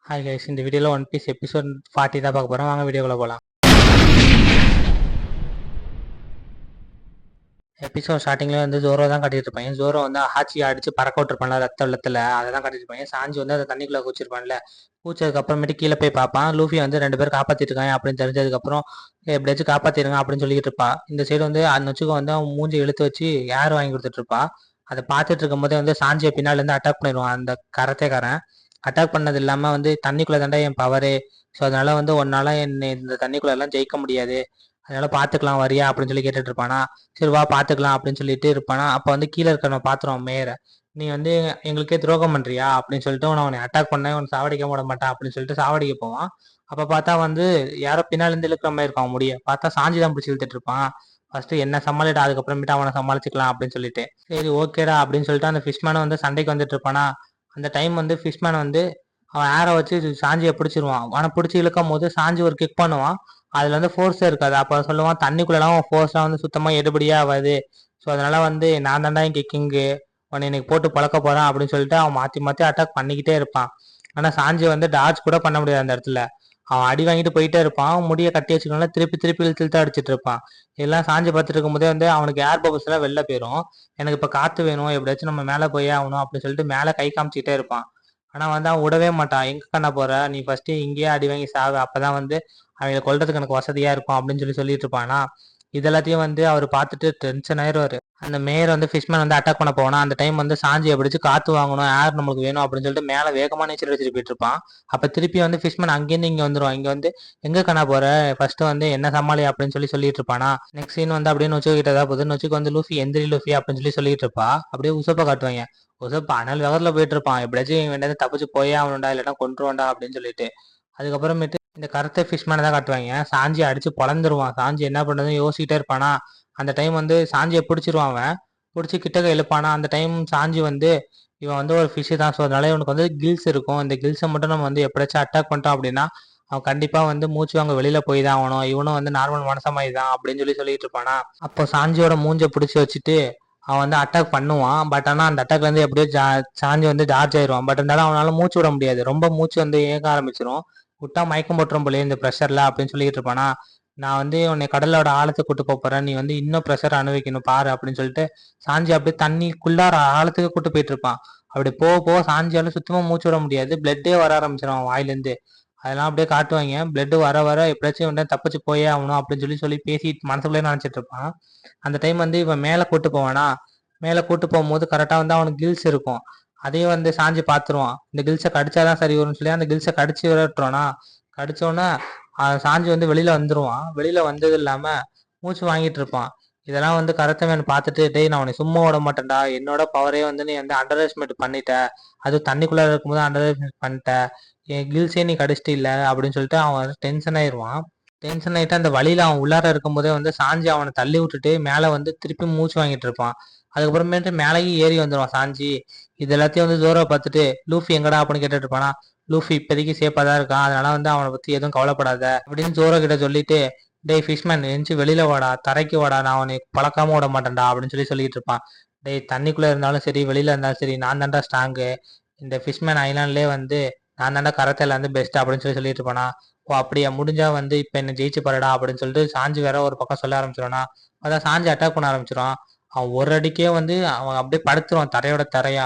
Hi guys, இந்த வீடியோவில் one piece episode 40 தான் பார்க்க போகிறோம். வாங்க வீடியோக்குள்ளே போகலாம். எபிசோட் ஸ்டார்டிங்கில் வந்து ஜோரோ தான் கட்டிட்டு இருப்பாங்க. ஜோரோ வந்து ஹாச்சி அடிச்சு பறக்க விட்டுருப்பான்ல ரத்த வெள்ளத்தில், அதை தான் கட்டிட்டு இருப்பாங்க. சாஞ்சி வந்து அதை தண்ணிக்குள்ளே கூச்சிருப்பான்ல. கூச்சதுக்கு அப்புறமேட்டு கீழே போய் பார்ப்பான். லூஃபி வந்து 2 பேர் காப்பாற்றிட்டு இருக்காங்க அப்படின்னு தெரிஞ்சதுக்கப்புறம் எப்படியாச்சும் காப்பாற்றிருங்க அப்படின்னு சொல்லிட்டு இருப்பா. இந்த சைடு வந்து அந்த நொச்சுக்கு வந்து அவன் மூஞ்சி இழுத்து வச்சு யார் வாங்கி கொடுத்துட்டு இருப்பா. அதை பார்த்துட்டு இருக்கும் போதே வந்து சாஞ்சியை பின்னாலேருந்து அட்டாக் பண்ணிடுவான் அந்த கரத்தேக்காரன். அட்டாக் பண்ணது இல்லாமல் வந்து தண்ணிக்குள்ளே தாண்டா என் பவரு. ஸோ அதனால வந்து உன்னால என்னை இந்த தண்ணிக்குள்ள எல்லாம் ஜெயிக்க முடியாது, அதனால பார்த்துக்கலாம் வரியா அப்படின்னு சொல்லி கேட்டுட்டு இருப்பானா. சரி வா பார்த்துக்கலாம் அப்படின்னு சொல்லிட்டு இருப்பானா. அப்போ வந்து கீழே இருக்கிறவன பார்த்துருவான் மேயர. நீ வந்து எங்களுக்கே துரோகம் பண்றியா அப்படின்னு சொல்லிட்டு உன்னை அட்டாக் பண்ண உன்னை சாவடிக்க விட மாட்டான் அப்படின்னு சொல்லிட்டு சாவடிக்க போவான். அப்போ பார்த்தா வந்து யாரோ பின்னாலேருந்து இழுக்கிற மாதிரி இருக்கான் முடிய பார்த்தா சாஞ்சி தான் பிடிச்சி இழுத்துட்டு இருப்பான். ஃபர்ஸ்ட் என்ன சமாளிடா, அதுக்கப்புறமேட்டு அவனை சமாளிச்சுக்கலாம் அப்படின்னு சொல்லிட்டு சரி ஓகேடா அப்படின்னு சொல்லிட்டு அந்த ஃபிஷ்மேனை வந்து சண்டைக்கு வந்துட்டு இருப்பானா. அந்த டைம் வந்து ஃபிஷ்மேன் வந்து அவன் ஏரை வச்சு சாஞ்சியை பிடிச்சிருவான். அவனை பிடிச்சி இழுக்கும் போது சாஞ்சி ஒரு கிக் பண்ணுவான். அதுல வந்து ஃபோர்ஸே இருக்காது. அப்போ சொல்லுவான் தண்ணிக்குள்ளலாம் ஃபோர்ஸ்லாம் வந்து சுத்தமா எடுபடியா ஆகாது. ஸோ அதனால வந்து நான் தாண்டா இங்கே கிங்கு, உன்னை இன்னைக்கு போட்டு பழக்க போறான் அப்படின்னு சொல்லிட்டு அவன் மாத்தி மாத்தி அட்டாக் பண்ணிக்கிட்டே இருப்பான். ஆனா சாஞ்சி வந்து டார்ஜ் கூட பண்ண முடியாது அந்த இடத்துல. அவன் அடி வாங்கிட்டு போயிட்டே இருப்பான். அவன் முடிய கட்டி வச்சுக்கனால திருப்பி திருப்பி இழுத்து இழுத்து அடிச்சிட்டு இருப்பான். எல்லாம் சாஞ்சி பார்த்துட்டு இருக்கும்போதே வந்து அவனுக்கு ஏர் பபுள்ஸ் எல்லாம் வெளில போயிடும். எனக்கு இப்ப காத்து வேணும், எப்படியாச்சும் நம்ம மேல போயே ஆகணும் அப்படின்னு சொல்லிட்டு மேல கை காமிச்சிட்டே இருப்பான். ஆனா வந்து அவன் விடவே மாட்டான். எங்க கண்ணா போற, நீ ஃபர்ஸ்ட் இங்கேயே அடி வாங்கி சாவு, அப்பதான் வந்து அவங்களை கொல்றதுக்கு எனக்கு வசதியா இருக்கும் அப்படின்னு சொல்லிட்டு இருப்பானா. இதெல்லாத்தையும் வந்து அவர் பார்த்துட்டு டென்ஷன் ஆயிடுவாரு. அந்த மேயர் வந்து ஃபிஷ்மேன் வந்து அட்டாக் பண்ண போனா அந்த டைம் வந்து சாஞ்சி எப்படிச்சு காத்து வாங்கணும், ஏர் நம்மளுக்கு வேணும் அப்படின்னு சொல்லிட்டு மேல வேகமா நீச்சல் அடிச்சுட்டு போயிட்டு இருப்பான். அப்ப திருப்பி வந்து ஃபிஷ்மேன் அங்கேருந்து இங்க வந்துருவான். இங்க வந்து எங்க கண்ணா போற, ஃபர்ஸ்ட் வந்து என்ன சமாளி அப்படின்னு சொல்லிட்டு இருப்பானா. நெக்ஸ்ட் சீன் வந்து அப்படியே நொச்சு கிட்ட தான் போகுது. நொச்சுக்கு வந்து லூஃபி எந்திரி லூஃபி அப்படின்னு சொல்லிட்டு இருப்பா. அப்படியே உசப்ப காட்டுவாங்க. உசப்ப அனல் வேகத்துல போயிட்டு இருப்பான். எப்படியாச்சும் வேண்டியது தப்பிச்சு போயே அவனுண்டா, இல்லைன்னா கொண்டுருவான்டா அப்படின்னு சொல்லிட்டு. அதுக்கப்புறமேட்டு இந்த கருத்தை ஃபிஷ்மேனை தான் காட்டுவாங்க. சாஞ்சி அடிச்சு பொழந்துருவான். சாஞ்சி என்ன பண்றதுன்னு யோசிச்சுட்டே இருப்பானா. அந்த டைம் வந்து சாஞ்சியை பிடிச்சிருவான். அவன் பிடிச்சி கிட்டக்க இழுப்பானா. அந்த டைம் சாஞ்சி வந்து இவன் வந்து ஒரு ஃபிஷ் தான், ஸோ அதனால இவனுக்கு வந்து கில்ஸ் இருக்கும். இந்த கில்ஸை மட்டும் நம்ம வந்து எப்படியாச்சும் அட்டாக் பண்ணிட்டோம் அப்படின்னா அவன் கண்டிப்பா வந்து மூச்சு வாங்க வெளியில போய் தான் ஆகணும். இவனும் வந்து நார்மல் மனசமாய் தான் அப்படின்னு சொல்லிட்டு இருப்பானா. அப்போ சாஞ்சியோட மூஞ்சை பிடிச்சி வச்சுட்டு அவன் வந்து அட்டாக் பண்ணுவான். பட் ஆனால் அந்த அட்டாக்ல இருந்து எப்படியோ சாஞ்சி வந்து ஜார்ஜ் ஆயிடுவான். பட் இருந்தாலும் அவனால மூச்சு விட முடியாது. ரொம்ப மூச்சு வந்து ஏக ஆரம்பிச்சிடும். விட்டா மயக்கம் போட்டுரும் போலயே இந்த ப்ரெஷர்ல அப்படின்னு சொல்லிட்டு இருப்பானா. நான் வந்து உன்னை கடலோட ஆழத்தை கூட்டு போறேன், நீ வந்து இன்னும் ப்ரெஷர் அனுபவிக்கணும் பாரு அப்படின்னு சொல்லிட்டு சாஞ்சி அப்படியே தண்ணிக்குள்ளார ஆழத்துக்கு கூட்டு போயிட்டு இருப்பான். அப்படி போக போக சாஞ்சியால சுத்தமா மூச்சு விட முடியாது. பிளட்டே வர ஆரம்பிச்சிடும் அவன் வாயிலேருந்து. அதெல்லாம் அப்படியே காட்டுவாங்க. பிளட் வர வர எப்படியாச்சும் வந்து தப்பிச்சு போயே ஆகணும் அப்படின்னு சொல்லி பேசி மனசுக்குள்ளே நினைச்சிட்டு இருப்பான். அந்த டைம் வந்து இவன் மேலே கூட்டு போவானா. மேலே கூட்டு போகும்போது கரெக்டாக வந்து அவனுக்கு கில்ஸ் இருக்கும். அதையும் வந்து சாஞ்சி பார்த்துருவான். இந்த கில்ஸை கடிச்சாதான் சரி வரும்னு சொல்லி அந்த கில்ஸை கடிச்சு விரட்டுறானா. கடிச்சோன்னா சாஞ்சி வந்து வெளியில வந்துருவான். வெளியில வந்தது இல்லாம மூச்சு வாங்கிட்டு இருப்பான். இதெல்லாம் வந்து கருத்தவன் பார்த்துட்டு, டேய் நான் உன்னை சும்மா விட மாட்டேன்டா, என்னோட பவரே வந்து நீ வந்து அண்டர் எஸ்டிமேட் பண்ணிட்ட, அது தண்ணிக்குள்ள இருக்கும்போது அண்டர் எஸ்டிமேட் பண்ணிட்ட, என் கில்ஸே நீ கடிச்சிட்டு இல்லை அப்படின்னு சொல்லிட்டு அவன் டென்ஷன் ஆயிடுவான். டென்ஷன் ஆயிட்டு அந்த வழியில அவன் உள்ளார இருக்கும்போதே வந்து சாஞ்சி அவனை தள்ளி விட்டுட்டு மேலே வந்து திருப்பி மூச்சு வாங்கிட்டு இருப்பான். அதுக்கப்புறமேட்டு மேலேயும் ஏறி வந்துடுவான் சாஞ்சி. இது எல்லாத்தையும் வந்து ஜோரோ பார்த்துட்டு லூஃபி எங்கடா அப்படின்னு கேட்டுட்டு இருப்பானா. லூஃபி இப்போதைக்கு சேஃபா தான் இருக்கான், அதனால வந்து அவனை பத்தி எதுவும் கவலைப்படாத அப்படின்னு ஜோரோ கிட்ட சொல்லிட்டு, டேய் ஃபிஷ்மேன் எந்திச்சு வெளியில வாடா, தரைக்கு வாடா, நான் அவனை பழக்காம விட மாட்டேன்டா அப்படின்னு சொல்லிட்டு இருப்பான். டேய் தண்ணிக்குள்ள இருந்தாலும் சரி வெளியில இருந்தாலும் சரி நான் தான்டா ஸ்ட்ராங்கு, இந்த ஃபிஷ்மேன் ஐலாண்ட்லேயே வந்து நான் தான்டா கரத்தையில வந்து பெஸ்ட் அப்படின்னு சொல்லிட்டு இருப்பானா. ஓ அப்படியா, முடிஞ்சா வந்து இப்ப என்ன ஜெயிச்சு பாருடா அப்படின்னு சொல்லிட்டு சாஞ்சி வேற ஒரு பக்கம் சொல்ல ஆரம்பிச்சிருவானா. அதான் சாஞ்சி அட்டாக் பண்ண ஆரம்பிச்சிடும். அவன் ஒரு அடிக்கே வந்து அவன் அப்படியே படுத்துருவான் தரையோட தரையா.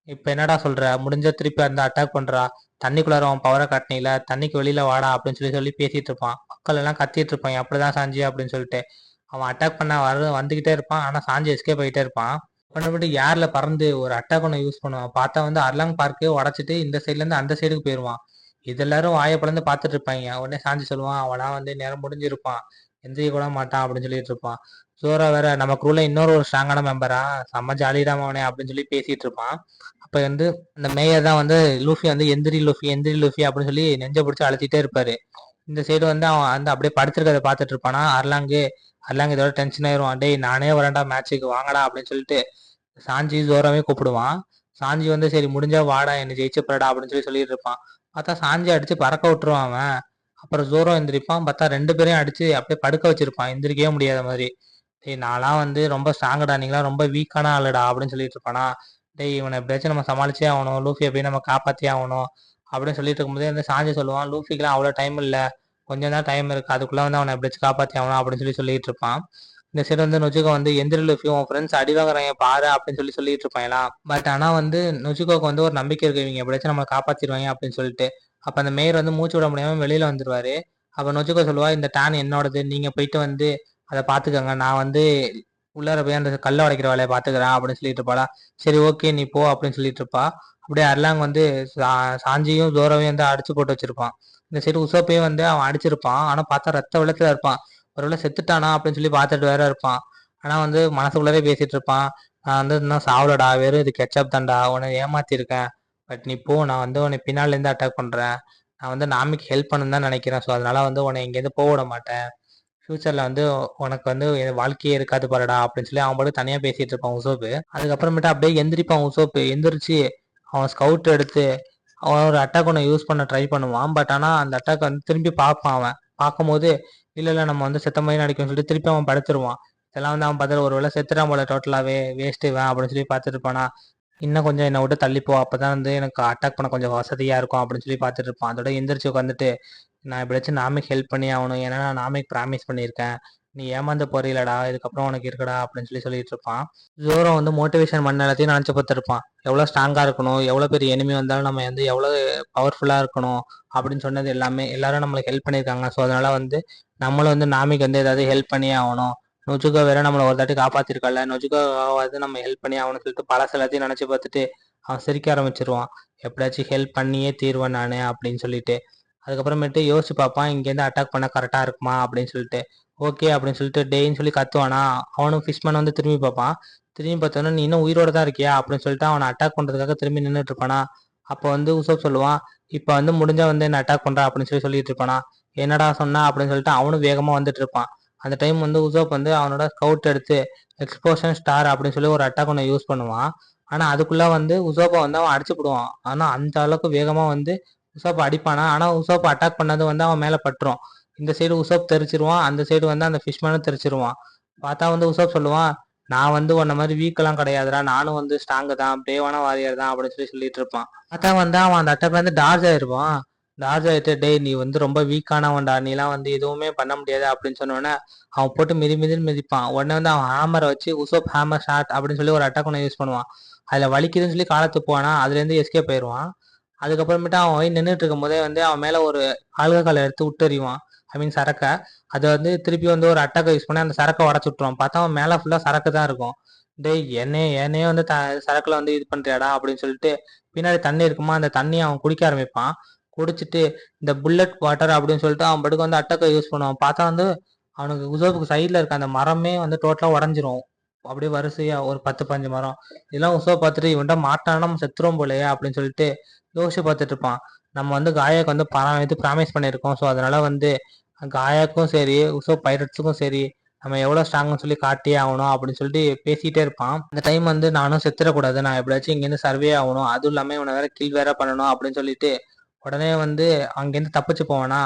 இப்ப என்னடா சொல்ற, முடிஞ்ச திருப்பி அந்த அட்டாக் பண்றா, தண்ணிக்குள்ளார அவன் பவரை காட்டினில, தண்ணிக்கு வெளியில வாடா அப்படின்னு சொல்லி பேசிட்டு இருப்பான். மக்கள் எல்லாம் கத்திட்டு இருப்பான் அப்படிதான் சாஞ்சி அப்படின்னு சொல்லிட்டு. அவன் அட்டாக் பண்ண வந்துகிட்டே இருப்பான். ஆனா சாஞ்சி எஸ்கேப் ஆகிட்டே இருப்பான். பண்ணப்பட்டு ஏர்ல பறந்து ஒரு அட்டாக் ஒன்று யூஸ் பண்ணுவான். பார்த்தா வந்து அர்லாங் பார்க்கே உடச்சிட்டு இந்த சைட்ல இருந்து அந்த சைடுக்கு போயிடுவான். இது எல்லாரும் வாயை பிளந்து பார்த்துட்டு இருப்பாங்க. உடனே சாஞ்சி சொல்லுவான், அவனா வந்து நேரம் முடிஞ்சிருப்பான், எந்திரிக்க கூட மாட்டான் அப்படின்னு சொல்லிட்டு இருப்பான். ஜோரா வேற நம்ம குரூல இன்னொரு ஒரு ஸ்ட்ராங்கான மெம்பரா, செம்ம ஜாலிடாம அவனே அப்படின்னு சொல்லி பேசிட்டு இருப்பான். அப்ப வந்து அந்த மேயர் தான் வந்து லூஃபி வந்து எந்திரி லூஃபி எந்திரி லூஃபி அப்படின்னு சொல்லி நெஞ்ச பிடிச்சி அழுத்திட்டே இருப்பாரு. இந்த சைடு வந்து அவன் வந்து அப்படியே படுத்திருக்கதை பார்த்துட்டு இருப்பானா. அர்லாங்கு இதோட டென்ஷன் ஆயிரும். டேய் நானே வரேன்டா மேட்சுக்கு வாங்கடா அப்படின்னு சொல்லிட்டு சாஞ்சி ஜோராவே கூப்பிடுவான். சாஞ்சி வந்து சரி முடிஞ்சா வாடா என்ன ஜெயிச்சு போறடா அப்படின்னு சொல்லிட்டு இருப்பான். பார்த்தா சாஞ்சி அடிச்சு பறக்க விட்டுருவான் அவன். அப்புறம் ஜோரோ எந்திரிப்பான். பார்த்தா 2 பேரையும் அடிச்சு அப்படியே படுக்க வச்சிருப்பான், எந்திரிக்கவே முடியாத மாதிரி. டேய் நான்லாம் வந்து ரொம்ப ஸ்ட்ராங்கடா, நீங்களாம் ரொம்ப வீக்கான ஆளுடா அப்படின்னு சொல்லிட்டு இருப்பானா. டேய் இவனை எப்படியாச்சும் நம்ம சமாளிச்சே ஆகணும், லூஃபியை போய் நம்ம காப்பாத்தியே ஆகணும் அப்படின்னு சொல்லிட்டு இருக்கும்போதே வந்து சாஞ்சி சொல்லுவான், லூஃபிக்குலாம் அவ்வளோ டைம் இல்ல. கொஞ்சம் தான் டைம் இருக்கு. அதுக்குள்ள வந்து அவன எப்படியாச்சும் காப்பாத்தி ஆகணும் அப்படின்னு சொல்லிட்டு இருப்பான். இந்த சைடு வந்து நொஜுகோ வந்து எந்திரி லூஃபி உன் ஃப்ரெண்ட்ஸ் அடி வாங்குறாங்க பாரு அப்படின்னு சொல்லிட்டு இருப்பாங்களாம். பட் ஆனா வந்து நொஜுகோக்கு வந்து ஒரு நம்பிக்கை இருக்கு, இவங்க எப்படியாச்சும் நம்மளை காப்பாத்திடுவாங்க அப்படின்னு சொல்லிட்டு. அப்ப அந்த மேயர் வந்து மூச்சு விட முடியாம வெளியில வந்துருவாரு. அப்ப நொஜுகோ சொல்லுவா, இந்த டேன் என்னோடது, நீங்க போயிட்டு வந்து அதை பாத்துக்கோங்க, நான் வந்து உள்ளார போய் அந்த கல்லை உடைக்கிற வேலையை பாத்துக்கிறேன் அப்படின்னு சொல்லிட்டு இருப்பாளா. சரி ஓகே நீ போ அப்படின்னு சொல்லிட்டு இருப்பா. அப்படியே அர்லாங் வந்து சாஞ்சியும் ஜோரோவையும் வந்து அடிச்சு போட்டு வச்சிருப்பான். இந்த சைடு உசோப்பையும் வந்து அவன் அடிச்சிருப்பான். ஆனா பார்த்தா ரத்த வெள்ளத்துல இருப்பான். ஒருவேளை செத்துட்டானா அப்படின்னு சொல்லி பார்த்துட்டு வேற இருப்பான். ஆனா வந்து மனசுக்குள்ளரே பேசிட்டு இருப்பான், நான் வந்து இன்னும் சாவலடா, வெறும் இது கெச்சப் தான்டா, உன்னை ஏமாத்திருக்கேன். பட் நீ போ, நான் வந்து உன்னை பின்னால இருந்து அட்டாக் பண்றேன். நான் வந்து நாமிக்கு ஹெல்ப் பண்ணணும் தான் நினைக்கிறேன். ஸோ அதனால வந்து உன்னை இங்கேருந்து போக விட மாட்டேன். ஃபியூச்சர்ல வந்து உனக்கு வந்து வாழ்க்கையே இருக்காது பாருடா அப்படின்னு சொல்லி அவன் பாட்டு தனியா பேசிட்டு இருப்பான் உசோப்பு. அதுக்கப்புறமேட்டு அப்படியே எந்திரிப்பான் உசோப்பு. எந்திரிச்சு அவன் ஸ்கவுட் எடுத்து அவன் ஒரு அட்டாக் ஒன்று யூஸ் பண்ண ட்ரை பண்ணுவான். பட் ஆனா அந்த அட்டாக் வந்து திரும்பி பார்ப்பான். அவன் பார்க்கும்போது இல்ல இல்ல நம்ம வந்து செத்த மாதிரி நடிக்கணும்னு சொல்லிட்டு திருப்பி அவன் படுத்துருவான். இதெல்லாம் வந்து அவன் பார்த்துட்டு ஒரு வேளை செத்துறான் போல டோட்டலாவே, வேஸ்ட் இவன் அப்படின்னு சொல்லி பார்த்துட்டு இருப்பானா. இன்னும் கொஞ்சம் என்னை விட்டு தள்ளிப்போ, அப்பதான் வந்து எனக்கு அட்டாக் பண்ண கொஞ்சம் வசதியா இருக்கும் அப்படின்னு சொல்லி பார்த்துட்டு இருப்பான். அதோட எந்திரிச்சு உட்காந்துட்டு நான் எப்படியாச்சும் நாமிக்கு ஹெல்ப் பண்ணி ஆகணும், ஏன்னா நான் நாமிக்கு ப்ராமிஸ் பண்ணியிருக்கேன், நீ ஏமாந்து போறீலடா, இதுக்கப்புறம் உனக்கு இருக்குடா அப்படின்னு சொல்லிட்டு இருப்பான். ஜோரோ வந்து மோட்டிவேஷன் பண்ண எல்லாத்தையும் நினச்சி பார்த்துருப்பான். எவ்வளோ ஸ்ட்ராங்கா இருக்கணும், எவ்வளோ பெரிய எனிமி வந்தாலும் நம்ம வந்து எவ்வளோ பவர்ஃபுல்லா இருக்கணும் அப்படின்னு சொன்னது எல்லாமே எல்லாரும் நம்மளுக்கு ஹெல்ப் பண்ணியிருக்காங்க. ஸோ அதனால வந்து நம்மளும் வந்து நாமிக்கு வந்து ஏதாவது ஹெல்ப் பண்ணியே ஆகணும். நொஜுகோ வேற நம்மளை ஒரு தாட்டி காப்பாத்திருக்கல, நொஜுகோவாவது நம்ம ஹெல்ப் பண்ணி ஆகணும்னு சொல்லிட்டு பழச எல்லாத்தையும் நினைச்சு பார்த்துட்டு அவன் சிரிக்க ஆரம்பிச்சிருவான். எப்படியாச்சும் ஹெல்ப் பண்ணியே தீர்வேன் நான் அப்படின்னு சொல்லிட்டு. அதுக்கப்புறமேட்டு யோசிச்சு பார்ப்பான், இங்கேருந்து அட்டாக் பண்ண கரெக்டா இருக்குமா அப்படின்னு சொல்லிட்டு. ஓகே அப்படின்னு சொல்லிட்டு டேன்னு சொல்லி கத்துவானா. அவனும் ஃபிஷ்மேன் வந்து திரும்பி பார்ப்பான். திரும்பி பார்த்தோன்னா நீ இன்னும் உயிரோட தான் இருக்கியா அப்படின்னு சொல்லிட்டு அவனை அட்டாக் பண்றதுக்காக திரும்பி நின்றுட்டு இருப்பானா. அப்போ வந்து உசோப் சொல்லுவான், இப்போ வந்து முடிஞ்சா வந்து என்ன அட்டாக் பண்றா அப்படின்னு சொல்லிட்டு இருப்பானா. என்னடா சொன்னா அப்படின்னு சொல்லிட்டு அவனும் வேகமா வந்துட்டு இருப்பான். அந்த டைம் வந்து உசோப் வந்து அவனோட ஸ்கவுட் எடுத்து எக்ஸ்போஷன் ஸ்டார் அப்படின்னு சொல்லி ஒரு அட்டாக் ஒன்று யூஸ் பண்ணுவான். ஆனா அதுக்குள்ள வந்து உசோப்பை வந்து அவன் அடிச்சு போடுவான். ஆனா அந்த அளவுக்கு வேகமா வந்து உசோப் அடிப்பானா. ஆனா உசோப் அட்டாக் பண்ணது வந்து அவன் மேல பட்டுரும். இந்த சைடு உசோப் தெரிச்சிருவான், அந்த சைடு வந்து அந்த ஃபிஷ்மேனும் தெரிச்சிருவான். பார்த்தா வந்து உசோப் சொல்லுவான், நான் வந்து உன்ன மாதிரி வீக்கெல்லாம் கிடையாதுடா, நானும் வந்து ஸ்ட்ராங்கு தான், பிரேவான வாரியர் தான் அப்படின்னு சொல்லிட்டு இருப்பான். பார்த்தா வந்து அவன் அந்த அட்டாக்ல இருந்து டார்ஜ் ஆயிருப்பான். டார்ஜ் ஆயிட்டு டேய் நீ வந்து ரொம்ப வீக்கானவன்டா, நீலாம் வந்து எதுவுமே பண்ண முடியாது அப்படின்னு சொன்னோடனே அவன் போட்டு மிதின்னு மிதிப்பான். உடனே வந்து அவன் ஹேமரை வச்சு உசோப் ஹேமர் ஷாட் அப்படின்னு சொல்லி ஒரு அட்டாக் ஒன்று யூஸ் பண்ணுவான். அதுல வலிக்குதுன்னு சொல்லி காலை துப்புவானா, அதுல இருந்து எஸ்கேப் ஆயிடுவான். அதுக்கப்புறமேட்டு அவன் போய் நின்றுட்டு இருக்கும் போதே வந்து அவன் மேல ஒரு ஆல்கஹாலை எடுத்து விட்டுறிவான். ஐ மீன் சரக்கை. அதை வந்து திருப்பி வந்து ஒரு அட்டாக்கை யூஸ் பண்ணி அந்த சரக்கை உடச்சு விட்டுருவான். பார்த்தா அவன் மேல ஃபுல்லா சரக்கு தான் இருக்கும். டேய் என்னையே வந்து சரக்குல வந்து இது பண்றியாடா அப்படின்னு சொல்லிட்டு பின்னாடி தண்ணி இருக்குமா, அந்த தண்ணியை அவன் குடிக்க ஆரம்பிப்பான். குடிச்சிட்டு இந்த புல்லட் வாட்டர் அப்படின்னு சொல்லிட்டு அவன் படுக்க வந்து அட்டாக்கை யூஸ் பண்ணுவான். பார்த்தா வந்து அவனுக்கு உசோப்புக்கு சைட்ல இருக்க அந்த மரமே வந்து டோட்டலா உடஞ்சிரும். அப்படியே வரிசையா ஒரு 10 15 மரம். இதெல்லாம் உசோப் பார்த்துட்டு இவன்ட்ட மாட்டானா நம்ம செத்துரும் போலயே அப்படின்னு சொல்லிட்டு யோசிச்சு பார்த்துட்டு இருப்பான். நம்ம வந்து காயாக்கு வந்து பணம் இது ப்ராமிஸ் பண்ணியிருக்கோம். ஸோ அதனால வந்து காயாக்கும் சரி உசோப் பைரட்ஸுக்கும் சரி நம்ம எவ்வளோ ஸ்ட்ராங்னு சொல்லி காட்டியே ஆகணும் அப்படின்னு சொல்லிட்டு பேசிட்டே இருப்பான். அந்த டைம் வந்து நானும் செத்துடக்கூடாது, நான் எப்படியாச்சும் இங்கேருந்து சர்வே ஆகணும், அதுவும் இல்லாமல் இவனை வேற கில் வேற பண்ணணும் அப்படின்னு சொல்லிட்டு உடனே வந்து அங்கேருந்து தப்பிச்சு போவானா.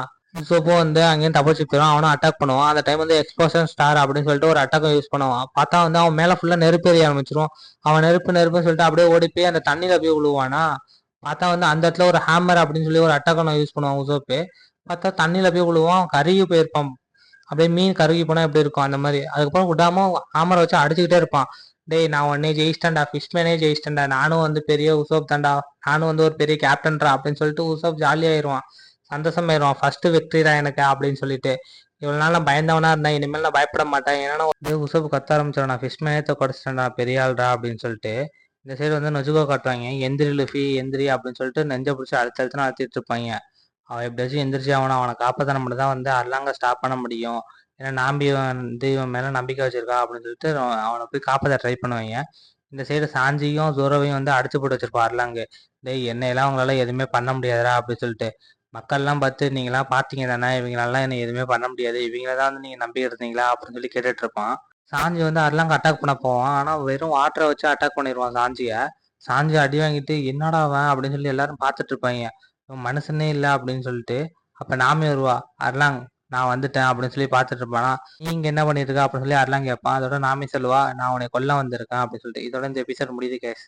சோப்போ வந்து அங்கேயும் தப்பிச்சு போயிடும். அவனும் அட்டாக் பண்ணுவான். அந்த டைம் வந்து எக்ஸ்போஷன் ஸ்டார் அப்படின்னு சொல்லிட்டு ஒரு அட்டாக் யூஸ் பண்ணுவான். பார்த்தா வந்து அவன் மேல ஃபுல்லா நெருப்பு எரிய ஆரம்பிச்சிரும். அவன் நெருப்புன்னு சொல்லிட்டு அப்படியே ஓடி போய் அந்த தண்ணியில போய் விழுவானா. பார்த்தா வந்து அந்த இடத்துல ஒரு ஹேமர் அப்படின்னு சொல்லி ஒரு அட்டாக் ஒன்று யூஸ் பண்ணுவான் உசோப்பு. பார்த்தா தண்ணியில போய் விழுவான், கருகி போயிருப்பான். அப்படியே மீன் கருகி போனா எப்படி இருக்கும் அந்த மாதிரி. அதுக்கப்புறம் விடாம ஹேமரை வச்சு அடிச்சுக்கிட்டே இருப்பான். டேய் நான் உடனே ஜெயிச்சிட்டேன்டா, ஃபிஷ்மேனே ஜெயிச்சிட்டேன்டா, நானும் வந்து பெரிய உசோப் தான்டா, நானும் வந்து ஒரு பெரிய கேப்டன்டா அப்படின்னு சொல்லிட்டு உசோப் ஜாலியாயிருவான், சந்தோஷமாயிருவான். ஃபர்ஸ்ட் வெற்றி தான் எனக்கு அப்படின்னு சொல்லிட்டு. இவ்வளவு நாள் நான் பயந்தவனா இருந்தேன், இனிமேல் நான் பயப்பட மாட்டேன். ஏன்னா வந்து உசோப் கத்த ஆரம்பிச்சிடும், நான் ஃபிஷ்மேனே குறைச்சிட்டேன்டா, பெரிய ஆள்டா அப்படின்னு சொல்லிட்டு. இந்த சைடு வந்து நொஜுகோ காட்டுவாங்க, எந்திரி லுஃபி எந்திரி அப்படின்னு சொல்லிட்டு நெஞ்ச பிடிச்சி அழுத்தழுத்துன்னு அழுத்திட்டு இருப்பாங்க. அவன் எப்படியாச்சும் எந்திரிச்சு அவனை காப்பாற்ற மட்டும் தான் வந்து அர்லாங்க ஸ்டாப் பண்ண முடியும். ஏன்னா நாம்பி வந்து இவன் மேல நம்பிக்கை வச்சிருக்கா அப்படின்னு சொல்லிட்டு அவனை போய் காப்பாற்ற ட்ரை பண்ணுவாங்க. இந்த சைடு சாஞ்சியும் ஜோரோவையும் வந்து அடிச்சு போட்டு வச்சிருப்பா அர்லாங்கு. டேய் என்னையெல்லாம் அவங்களால எதுவுமே பண்ண முடியாதுடா அப்படின்னு சொல்லிட்டு. மக்கள்லாம் பார்த்து நீங்களாம் பார்த்தீங்க தானே, இவங்களாலாம் என்ன எதுவுமே பண்ண முடியாது, இவங்கள தான் வந்து நீங்க நம்பி இருந்தீங்களா அப்படின்னு சொல்லி கேட்டுட்டு இருப்பான். சாஞ்சி வந்து அர்லாங்க அட்டாக் பண்ண போவான். ஆனா வெறும் வாட்டரை வச்சு அட்டாக் பண்ணிடுவான் சாஞ்சிய. சாஞ்சி அடி வாங்கிட்டு என்னடா அவன் அப்படின்னு சொல்லி எல்லாரும் பார்த்துட்டு இருப்பாங்க. இவன் மனுஷனே இல்லை அப்படின்னு சொல்லிட்டு. அப்ப நாமே வருவா, அர்லாங் நான் வந்துட்டேன் அப்படின்னு சொல்லி பார்த்துட்டு இருப்பானா. நீங்க என்ன பண்ணிட்டு இருக்க அப்படின்னு சொல்லி அர்லாங் கேட்பான். அதோட நாமே சொல்லுவா, நான் உன்னை கொல்ல வந்திருக்கேன் அப்படின்னு சொல்லிட்டு. இதோட இந்த எபிசோட் முடியுது கேஸ்.